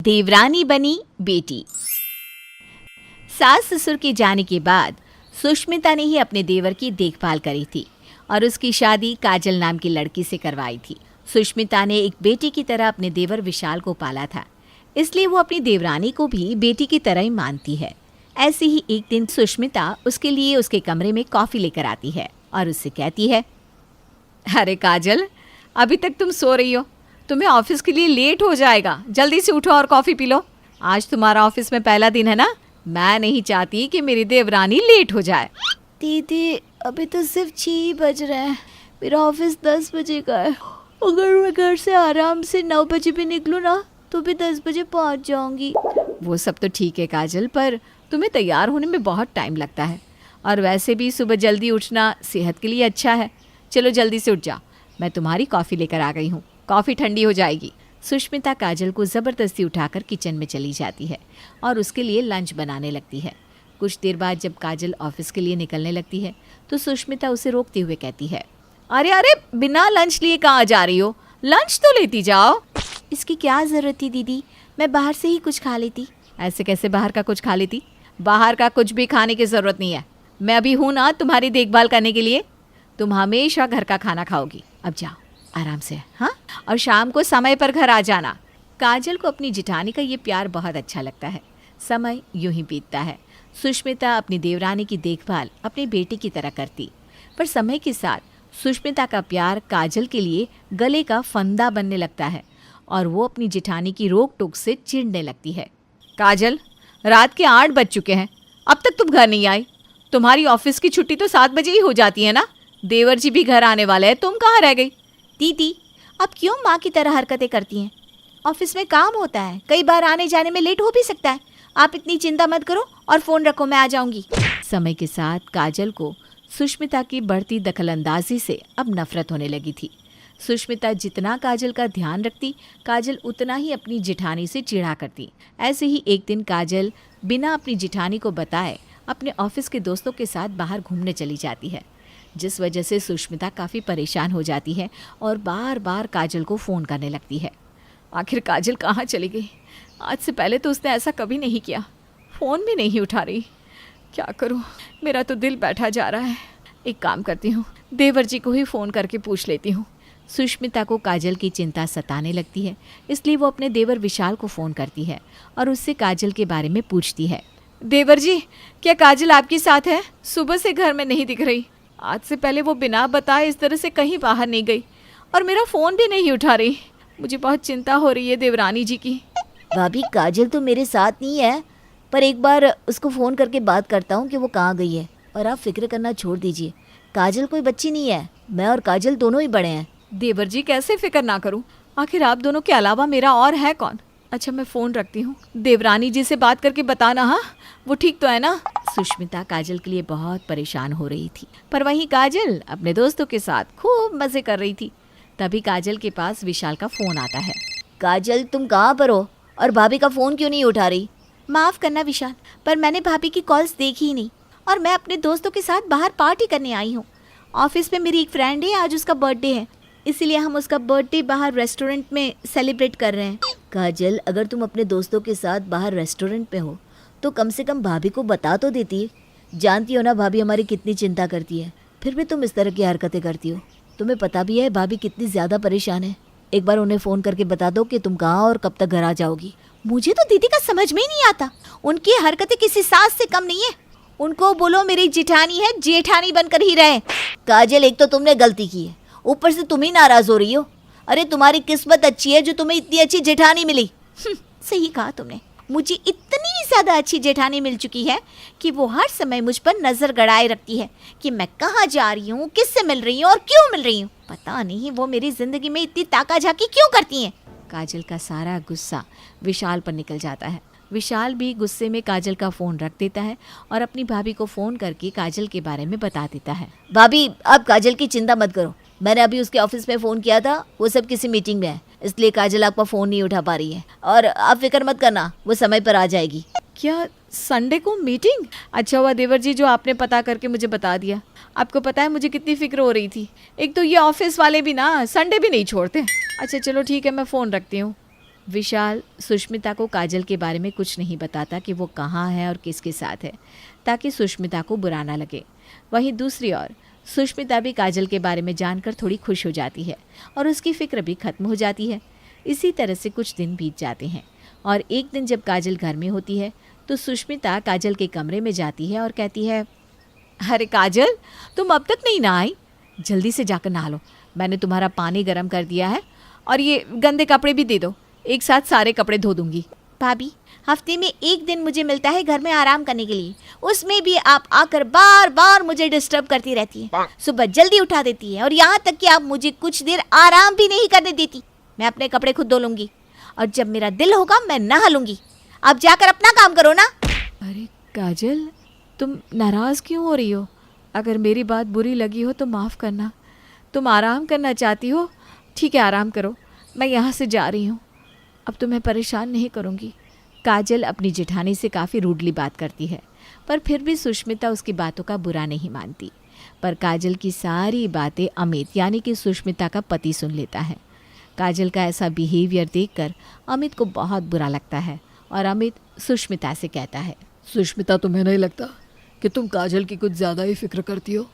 देवरानी बनी बेटी। सास ससुर के जाने के बाद सुष्मिता ने ही अपने देवर की देखभाल करी थी और उसकी शादी काजल नाम की लड़की से करवाई थी। सुष्मिता ने एक बेटी की तरह अपने देवर विशाल को पाला था, इसलिए वो अपनी देवरानी को भी बेटी की तरह ही मानती है। ऐसे ही एक दिन सुष्मिता उसके लिए उसके कमरे में कॉफ़ी लेकर आती है और उससे कहती है, अरे काजल, अभी तक तुम सो रही हो, तुम्हें ऑफिस के लिए लेट हो जाएगा, जल्दी से उठो और कॉफ़ी पी लो। आज तुम्हारा ऑफिस में पहला दिन है ना, मैं नहीं चाहती कि मेरी देवरानी लेट हो जाए। दीदी अभी तो सिर्फ 6 बज रहे हैं, मेरा ऑफिस 10 बजे का है। अगर मैं घर से आराम से 9 बजे भी निकलूँ ना तो भी 10 बजे पहुँच जाऊँगी। वो सब तो ठीक है काजल, पर तुम्हें तैयार होने में बहुत टाइम लगता है और वैसे भी सुबह जल्दी उठना सेहत के लिए अच्छा है। चलो जल्दी से उठ जा, मैं तुम्हारी कॉफ़ी लेकर आ गई हूँ, कॉफ़ी ठंडी हो जाएगी। सुष्मिता काजल को ज़बरदस्ती उठाकर किचन में चली जाती है और उसके लिए लंच बनाने लगती है। कुछ देर बाद जब काजल ऑफिस के लिए निकलने लगती है तो सुष्मिता उसे रोकते हुए कहती है, अरे अरे, बिना लंच लिए कहाँ जा रही हो, लंच तो लेती जाओ। इसकी क्या ज़रूरत थी दीदी, मैं बाहर से ही कुछ खा लेती। ऐसे कैसे बाहर का कुछ खा लेती? बाहर का कुछ भी खाने की ज़रूरत नहीं है, मैं अभी हूँ ना तुम्हारी देखभाल करने के लिए। तुम हमेशा घर का खाना खाओगी, अब जाओ आराम से, हाँ, और शाम को समय पर घर आ जाना। काजल को अपनी जिठानी का ये प्यार बहुत अच्छा लगता है। समय यूं ही बीतता है। सुष्मिता अपनी देवरानी की देखभाल अपनी बेटी की तरह करती, पर समय के साथ सुष्मिता का प्यार काजल के लिए गले का फंदा बनने लगता है और वो अपनी जिठानी की रोक टोक से चिढ़ने लगती है। काजल, रात के 8 बज चुके हैं, अब तक तुम घर नहीं आई। तुम्हारी ऑफिस की छुट्टी तो 7 बजे ही हो जाती है ना, देवर जी भी घर आने वाले हैं, तुम कहाँ रह गई? दीदी अब क्यों माँ की तरह हरकतें करती हैं? ऑफिस में काम होता है, कई बार आने जाने में लेट हो भी सकता है। आप इतनी चिंता मत करो और फ़ोन रखो, मैं आ जाऊंगी। समय के साथ काजल को सुष्मिता की बढ़ती दखलंदाजी से अब नफरत होने लगी थी। सुष्मिता जितना काजल का ध्यान रखती, काजल उतना ही अपनी जिठानी से चिढ़ा करती। ऐसे ही एक दिन काजल बिना अपनी जिठानी को बताए अपने ऑफिस के दोस्तों के साथ बाहर घूमने चली जाती है, जिस वजह से सुष्मिता काफ़ी परेशान हो जाती है और बार बार काजल को फ़ोन करने लगती है। आखिर काजल कहाँ चली गई? आज से पहले तो उसने ऐसा कभी नहीं किया, फ़ोन भी नहीं उठा रही। क्या करूँ, मेरा तो दिल बैठा जा रहा है। एक काम करती हूँ, देवर जी को ही फ़ोन करके पूछ लेती हूँ। सुष्मिता को काजल की चिंता सताने लगती है, इसलिए वो अपने देवर विशाल को फ़ोन करती है और उससे काजल के बारे में पूछती है। देवर जी, क्या काजल आपके साथ है? सुबह से घर में नहीं दिख रही। आज से पहले वो बिना बताए इस तरह से कहीं बाहर नहीं गई और मेरा फ़ोन भी नहीं उठा रही। मुझे बहुत चिंता हो रही है देवरानी जी की। भाभी, काजल तो मेरे साथ नहीं है, पर एक बार उसको फ़ोन करके बात करता हूँ कि वो कहाँ गई है। और आप फिक्र करना छोड़ दीजिए, काजल कोई बच्ची नहीं है, मैं और काजल दोनों ही बड़े हैं। देवर जी, कैसे फिक्र ना करूँ, आखिर आप दोनों के अलावा मेरा और है कौन? अच्छा, मैं फ़ोन रखती हूँ, देवरानी जी से बात करके बताना, हाँ, वो ठीक तो है ना? सुष्मिता काजल के लिए बहुत परेशान हो रही थी, पर वहीं काजल अपने दोस्तों के साथ खूब मज़े कर रही थी। तभी काजल के पास विशाल का फ़ोन आता है। काजल, तुम कहाँ पर हो और भाभी का फ़ोन क्यों नहीं उठा रही? माफ़ करना विशाल, पर मैंने भाभी की कॉल्स देखी ही नहीं और मैं अपने दोस्तों के साथ बाहर पार्टी करने आई हूँ। ऑफिस में मेरी एक फ्रेंड है, आज उसका बर्थडे है, इसीलिए हम उसका बर्थडे बाहर रेस्टोरेंट में सेलिब्रेट कर रहे हैं। काजल, अगर तुम अपने दोस्तों के साथ बाहर रेस्टोरेंट में हो तो कम से कम भाभी को बता तो देती। जानती हो ना भाभी हमारी कितनी चिंता करती है, फिर भी तुम इस तरह की हरकतें करती हो। तुम्हें पता भी है भाभी कितनी ज़्यादा परेशान है। एक बार उन्हें फ़ोन करके बता दो कि तुम कहाँ और कब तक घर आ जाओगी। मुझे तो दीदी का समझ में ही नहीं आता, उनकी हरकतें किसी सास से कम नहीं है। उनको बोलो मेरी जिठानी है, जेठानी बनकर ही रहे। काजल, एक तो तुमने गलती की है, ऊपर से तुम ही नाराज़ हो रही हो। अरे तुम्हारी किस्मत अच्छी है जो तुम्हें इतनी अच्छी जेठानी मिली। सही कहा तुमने, मुझे इतनी ज़्यादा अच्छी जेठानी मिल चुकी है कि वो हर समय मुझ पर नज़र गड़ाए रखती है कि मैं कहाँ जा रही हूँ, किससे मिल रही हूँ और क्यों मिल रही हूँ। पता नहीं वो मेरी ज़िंदगी में इतनी ताका झाकी क्यों करती हैं। काजल का सारा गुस्सा विशाल पर निकल जाता है। विशाल भी गुस्से में काजल का फ़ोन रख देता है और अपनी भाभी को फ़ोन करके काजल के बारे में बता देता है। भाभी, अब काजल की चिंता मत करो, मैंने अभी उसके ऑफिस में फ़ोन किया था, वो सब किसी मीटिंग में है, इसलिए काजल आपका फ़ोन नहीं उठा पा रही है। और आप फिक्र मत करना, वो समय पर आ जाएगी। क्या संडे को मीटिंग? अच्छा हुआ देवर जी जो आपने पता करके मुझे बता दिया। आपको पता है मुझे कितनी फिक्र हो रही थी। एक तो ये ऑफिस वाले भी ना संडे भी नहीं छोड़ते। अच्छा चलो ठीक है, मैं फ़ोन रखती हूँ। विशाल सुष्मिता को काजल के बारे में कुछ नहीं बताता कि वो कहाँ है और किसके साथ है, ताकि सुष्मिता को बुरा ना लगे। वहीं दूसरी ओर सुष्मिता भी काजल के बारे में जानकर थोड़ी खुश हो जाती है और उसकी फिक्र भी खत्म हो जाती है। इसी तरह से कुछ दिन बीत जाते हैं और एक दिन जब काजल घर में होती है तो सुष्मिता काजल के कमरे में जाती है और कहती है, अरे काजल, तुम अब तक नहीं नहाई? जल्दी से जाकर नहा लो। मैंने तुम्हारा पानी गर्म कर दिया है और ये गंदे कपड़े भी दे दो, एक साथ सारे कपड़े धो दूंगी। भाभी, हफ्ते में एक दिन मुझे मिलता है घर में आराम करने के लिए, उसमें भी आप आकर बार बार मुझे डिस्टर्ब करती रहती है। सुबह जल्दी उठा देती है और यहाँ तक कि आप मुझे कुछ देर आराम भी नहीं करने देती। मैं अपने कपड़े खुद धो लूंगी और जब मेरा दिल होगा मैं नहा लूंगी। आप जाकर अपना काम करो ना। अरे काजल, तुम नाराज़ क्यों हो रही हो? अगर मेरी बात बुरी लगी हो तो माफ़ करना। तुम आराम करना चाहती हो, ठीक है, आराम करो। मैं यहाँ से जा रही हूँ, अब तुम्हें परेशान नहीं करूँगी। काजल अपनी जेठानी से काफ़ी रूडली बात करती है, पर फिर भी सुष्मिता उसकी बातों का बुरा नहीं मानती। पर काजल की सारी बातें अमित यानी कि सुष्मिता का पति सुन लेता है। काजल का ऐसा बिहेवियर देखकर अमित को बहुत बुरा लगता है और अमित सुष्मिता से कहता है, सुष्मिता, तुम्हें नहीं लगता कि तुम काजल की कुछ ज़्यादा ही फिक्र करती हो?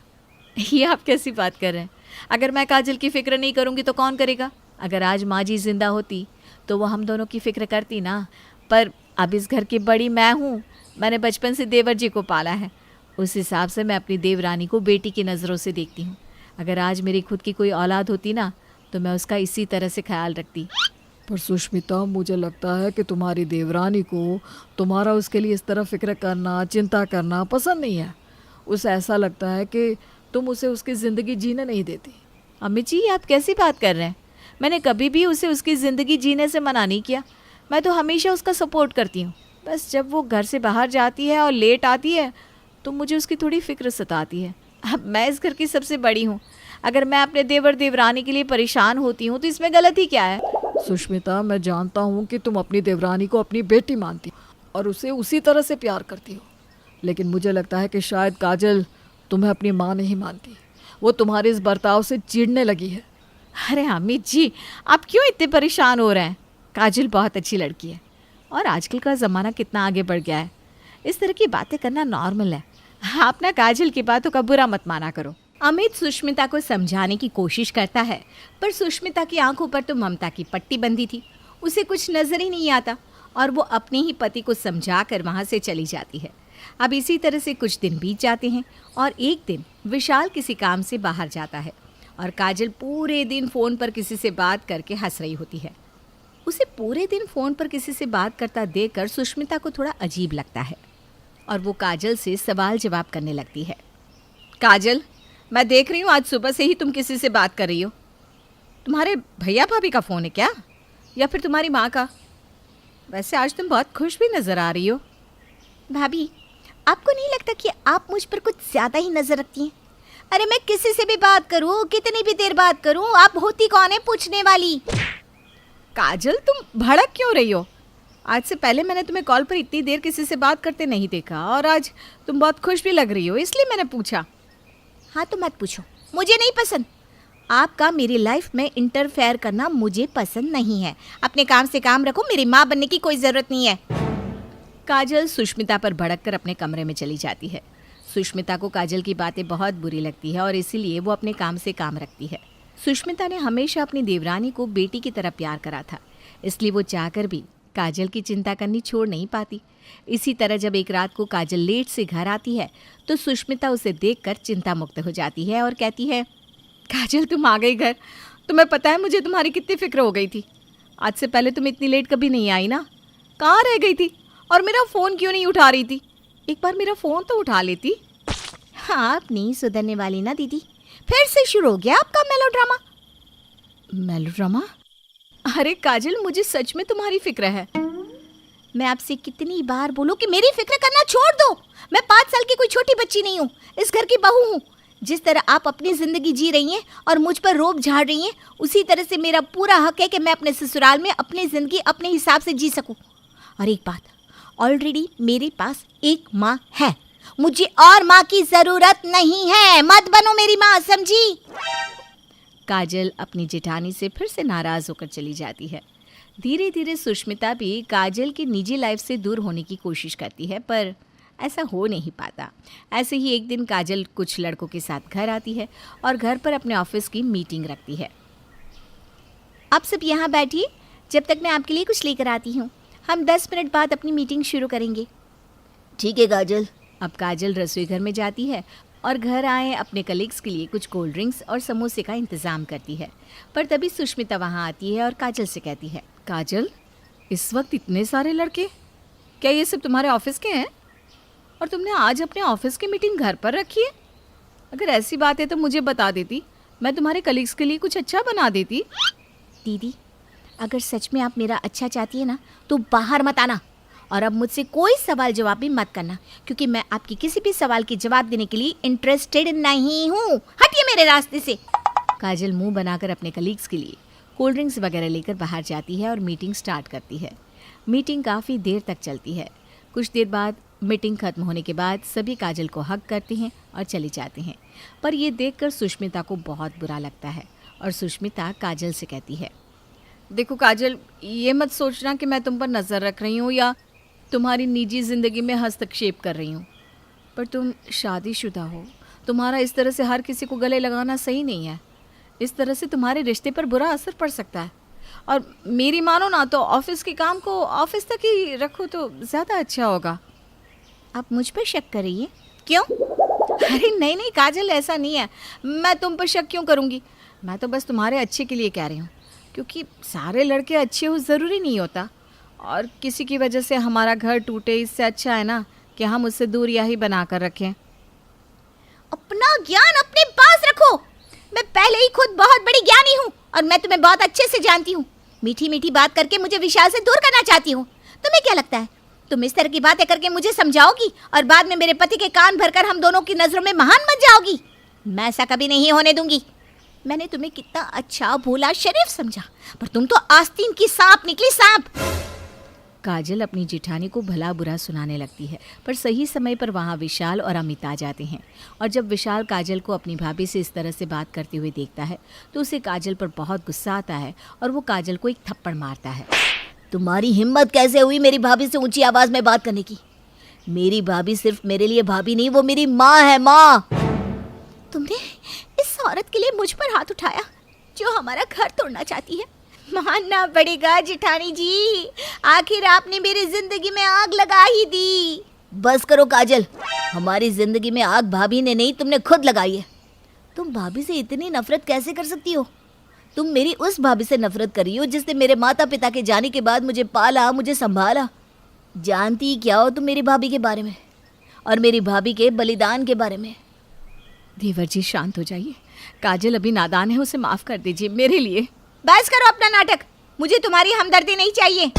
ये आप कैसी बात कर रहे हैं? अगर मैं काजल की फ़िक्र नहीं करूँगी तो कौन करेगा? अगर आज माँ जी जिंदा होती तो वो हम दोनों की फ़िक्र करती ना। पर अब इस घर की बड़ी मैं हूँ, मैंने बचपन से देवर जी को पाला है, उस हिसाब से मैं अपनी देवरानी को बेटी की नज़रों से देखती हूँ। अगर आज मेरी खुद की कोई औलाद होती ना तो मैं उसका इसी तरह से ख्याल रखती। पर सुष्मिता, मुझे लगता है कि तुम्हारी देवरानी को तुम्हारा उसके लिए इस तरह फिक्र करना, चिंता करना पसंद नहीं है। उसे ऐसा लगता है कि तुम उसे उसकी ज़िंदगी जीने नहीं देती। अमित जी, आप कैसी बात कर रहे हैं? मैंने कभी भी उसे उसकी ज़िंदगी जीने से मना नहीं किया। मैं तो हमेशा उसका सपोर्ट करती हूँ। बस जब वो घर से बाहर जाती है और लेट आती है तो मुझे उसकी थोड़ी फिक्र सताती है। अब मैं इस घर की सबसे बड़ी हूँ, अगर मैं अपने देवर देवरानी के लिए परेशान होती हूँ तो इसमें गलती क्या है? सुष्मिता, मैं जानता हूँ कि तुम अपनी देवरानी को अपनी बेटी मानती हो और उसे उसी तरह से प्यार करती हो, लेकिन मुझे लगता है कि शायद काजल तुम्हें अपनी माँ नहीं मानती। वो तुम्हारे इस बर्ताव से चिढ़ने लगी है। अरे अमित जी, आप क्यों इतने परेशान हो रहे हैं? काजल बहुत अच्छी लड़की है और आजकल का ज़माना कितना आगे बढ़ गया है, इस तरह की बातें करना नॉर्मल है। आप ना काजल की बातों का बुरा मत माना करो। अमित सुष्मिता को समझाने की कोशिश करता है, पर सुष्मिता की आंखों पर तो ममता की पट्टी बंधी थी। उसे कुछ नजर ही नहीं आता और वो अपने ही पति को समझाकर वहाँ से चली जाती है। अब इसी तरह से कुछ दिन बीत जाते हैं और एक दिन विशाल किसी काम से बाहर जाता है और काजल पूरे दिन फ़ोन पर किसी से बात करके हंस रही होती है। उसे पूरे दिन फ़ोन पर किसी से बात करता देखकर सुष्मिता को थोड़ा अजीब लगता है और वो काजल से सवाल जवाब करने लगती है। काजल, मैं देख रही हूँ आज सुबह से ही तुम किसी से बात कर रही हो। तुम्हारे भैया भाभी का फ़ोन है क्या, या फिर तुम्हारी माँ का? वैसे आज तुम बहुत खुश भी नज़र आ रही हो। भाभी, आपको नहीं लगता कि आप मुझ पर कुछ ज़्यादा ही नज़र रखती हैं? अरे मैं किसी से भी बात करूँ, कितनी भी देर बात करूँ, आप होती कौन है पूछने वाली? काजल, तुम भड़क क्यों रही हो? आज से पहले मैंने तुम्हें कॉल पर इतनी देर किसी से बात करते नहीं देखा और आज तुम बहुत खुश भी लग रही हो, इसलिए मैंने पूछा। हाँ तो मत पूछो, मुझे नहीं पसंद। आपका मेरी लाइफ में इंटरफेयर करना मुझे पसंद नहीं है। अपने काम से काम रखो, मेरी माँ बनने की कोई ज़रूरत नहीं है। काजल सुष्मिता पर भड़ककर अपने कमरे में चली जाती है। सुष्मिता को काजल की बातें बहुत बुरी लगती है और इसीलिए वो अपने काम से काम रखती है। सुष्मिता ने हमेशा अपनी देवरानी को बेटी की तरह प्यार करा था, इसलिए वो चाहकर भी काजल की चिंता करनी छोड़ नहीं पाती। इसी तरह जब एक रात को काजल लेट से घर आती है तो सुष्मिता उसे देखकर चिंता मुक्त हो जाती है और कहती है, काजल, तुम आ गई घर। तुम्हें पता है मुझे तुम्हारी कितनी फिक्र हो गई थी। आज से पहले तुम इतनी लेट कभी नहीं आई ना। कहाँ रह गई थी और मेरा फ़ोन क्यों नहीं उठा रही थी? एक बार मेरा फ़ोन तो उठा लेती। हाँ, आप नहीं सुधरने वाली ना दीदी। फिर से शुरू हो गया आपका मेलोड्रामा। मेलोड्रामा? अरे काजल, मुझे सच में तुम्हारी फिक्र है। मैं आपसे कितनी बार बोलूं कि मेरी फिक्र करना छोड़ दो। मैं 5 साल की कोई छोटी बच्ची नहीं हूँ, इस घर की बहू हूँ। जिस तरह आप अपनी ज़िंदगी जी रही हैं और मुझ पर रोब झाड़ रही हैं, उसी तरह से मेरा पूरा हक है कि मैं अपने ससुराल में अपनी ज़िंदगी अपने हिसाब से जी सकूं। और एक बात, ऑलरेडी मेरे पास एक माँ है, मुझे और माँ की ज़रूरत नहीं है। मत बनो मेरी माँ, समझी? काजल अपनी जेठानी से फिर से नाराज़ होकर चली जाती है। धीरे धीरे सुष्मिता भी काजल की निजी लाइफ से दूर होने की कोशिश करती है, पर ऐसा हो नहीं पाता। ऐसे ही एक दिन काजल कुछ लड़कों के साथ घर आती है और घर पर अपने ऑफिस की मीटिंग रखती है। आप सब यहाँ बैठिए, जब तक मैं आपके लिए कुछ लेकर आती हूँ। हम 10 मिनट बाद अपनी मीटिंग शुरू करेंगे। ठीक है काजल। अब काजल रसोई घर में जाती है और घर आए अपने कलीग्स के लिए कुछ कोल्ड ड्रिंक्स और समोसे का इंतज़ाम करती है। पर तभी सुष्मिता वहाँ आती है और काजल से कहती है, काजल, इस वक्त इतने सारे लड़के, क्या ये सब तुम्हारे ऑफिस के हैं? और तुमने आज अपने ऑफिस की मीटिंग घर पर रखी है? अगर ऐसी बात है तो मुझे बता देती, मैं तुम्हारे कलीग्स के लिए कुछ अच्छा बना देती। दीदी, अगर सच में आप मेरा अच्छा चाहती है ना तो बाहर मत आना और अब मुझसे कोई सवाल जवाब भी मत करना, क्योंकि मैं आपकी किसी भी सवाल के जवाब देने के लिए इंटरेस्टेड नहीं हूँ। हटिए मेरे रास्ते से। काजल मुंह बनाकर अपने कलीग्स के लिए कोल्ड ड्रिंक्स वगैरह लेकर बाहर जाती है और मीटिंग स्टार्ट करती है। मीटिंग काफ़ी देर तक चलती है। कुछ देर बाद मीटिंग खत्म होने के बाद सभी काजल को हग करते हैं और चले जाते हैं। पर ये देखकर सुष्मिता को बहुत बुरा लगता है और सुष्मिता काजल से कहती है, देखो काजल, ये मत सोचना कि मैं तुम पर नज़र रख रही हूँ या तुम्हारी निजी ज़िंदगी में हस्तक्षेप कर रही हूँ, पर तुम शादीशुदा हो। तुम्हारा इस तरह से हर किसी को गले लगाना सही नहीं है। इस तरह से तुम्हारे रिश्ते पर बुरा असर पड़ सकता है। और मेरी मानो ना तो ऑफिस के काम को ऑफिस तक ही रखो तो ज़्यादा अच्छा होगा। आप मुझ पर शक कर रही हैं? क्यों? अरे नहीं नहीं काजल, ऐसा नहीं है। मैं तुम पर शक क्यों करूँगी? मैं तो बस तुम्हारे अच्छे के लिए कह रही हूँ, क्योंकि सारे लड़के अच्छे हो ज़रूरी नहीं होता, और किसी की वजह से हमारा घर टूटे, इससे अच्छा है ना कि हम उससे दूरियां ही बना कर रखें। अपना ज्ञान अपने पास रखो। मैं पहले ही खुद बहुत बड़ी ज्ञानी हूँ और मैं तुम्हें बहुत अच्छे से जानती हूँ। मीठी मीठी बात करके मुझे विशाल से दूर करना चाहती हूँ। तुम्हें क्या लगता है तुम इस तरह की बातें करके मुझे समझाओगी और बाद में मेरे पति के कान भरकर हम दोनों की नजरों में महान बन जाओगी? मैं ऐसा कभी नहीं होने दूंगी। मैंने तुम्हें कितना अच्छा, भोला, शरीफ समझा, पर तुम तो आस्तीन की सांप निकली, सांप। काजल अपनी जेठानी को भला बुरा सुनाने लगती है, पर सही समय पर वहाँ विशाल और अमित आ जाते हैं। और जब विशाल काजल को अपनी भाभी से इस तरह से बात करते हुए देखता है तो उसे काजल पर बहुत गुस्सा आता है और वो काजल को एक थप्पड़ मारता है। तुम्हारी हिम्मत कैसे हुई मेरी भाभी से ऊंची आवाज में बात करने की? मेरी भाभी सिर्फ मेरे लिए भाभी नहीं, वो मेरी माँ है, माँ। तुमने इस औरत के लिए मुझ पर हाथ उठाया जो हमारा घर तोड़ना चाहती है। मानना पड़ेगा जेठानी जी, आखिर आपने मेरी जिंदगी में आग लगा ही दी। बस करो काजल, हमारी जिंदगी में आग भाभी ने नहीं, तुमने खुद लगाई है। तुम भाभी से इतनी नफरत कैसे कर सकती हो? तुम मेरी उस भाभी से नफरत कर रही हो जिसने मेरे माता पिता के जाने के बाद मुझे पाला, मुझे संभाला। जानती क्या हो तुम मेरी भाभी के बारे में और मेरी भाभी के बलिदान के बारे में? देवर जी शांत हो जाइए। काजल अभी नादान है, उसे माफ कर दीजिए मेरे लिए। बस करो अपना नाटक, मुझे तुम्हारी हमदर्दी नहीं चाहिए।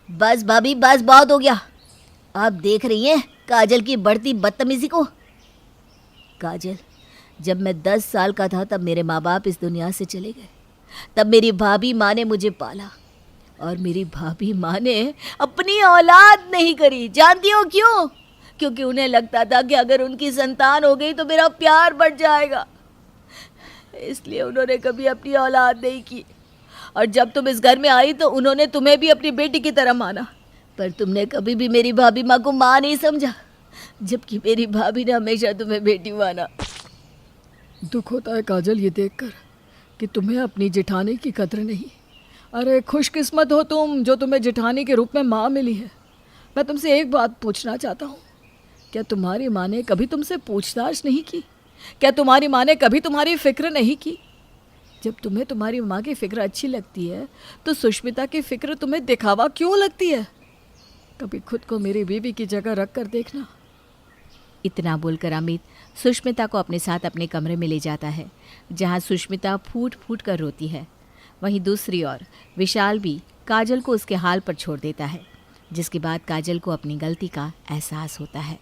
बस भाभी, बस बहुत हो गया। आप देख रही हैं काजल की बढ़ती बदतमीजी को? काजल, जब मैं 10 साल का था तब मेरे माँ बाप इस दुनिया से चले गए। तब मेरी भाभी माँ ने मुझे पाला और मेरी भाभी माँ ने अपनी औलाद नहीं करी। जानती हो क्यों? क्योंकि उन्हें लगता था कि अगर उनकी संतान हो गई तो मेरा प्यार बढ़ जाएगा, इसलिए उन्होंने कभी अपनी औलाद नहीं की। और जब तुम इस घर में आई तो उन्होंने तुम्हें भी अपनी बेटी की तरह माना, पर तुमने कभी भी मेरी भाभी माँ को माँ नहीं समझा, जबकि मेरी भाभी ने हमेशा तुम्हें बेटी माना। दुख होता है काजल ये देखकर कि तुम्हें अपनी जेठानी की कदर नहीं। अरे खुशकिस्मत हो तुम जो तुम्हें जेठानी के रूप में माँ मिली है। मैं तुमसे एक बात पूछना चाहता हूँ, क्या तुम्हारी माँ ने कभी तुमसे पूछताछ नहीं की? क्या तुम्हारी माँ ने कभी तुम्हारी फिक्र नहीं की? जब तुम्हें तुम्हारी माँ की फिक्र अच्छी लगती है तो सुष्मिता की फिक्र तुम्हें दिखावा क्यों लगती है? कभी खुद को मेरी बीवी की जगह रख कर देखना। इतना बोलकर अमित सुष्मिता को अपने साथ अपने कमरे में ले जाता है, जहाँ सुष्मिता फूट फूट कर रोती है। वहीं दूसरी ओर विशाल भी काजल को उसके हाल पर छोड़ देता है, जिसके बाद काजल को अपनी गलती का एहसास होता है।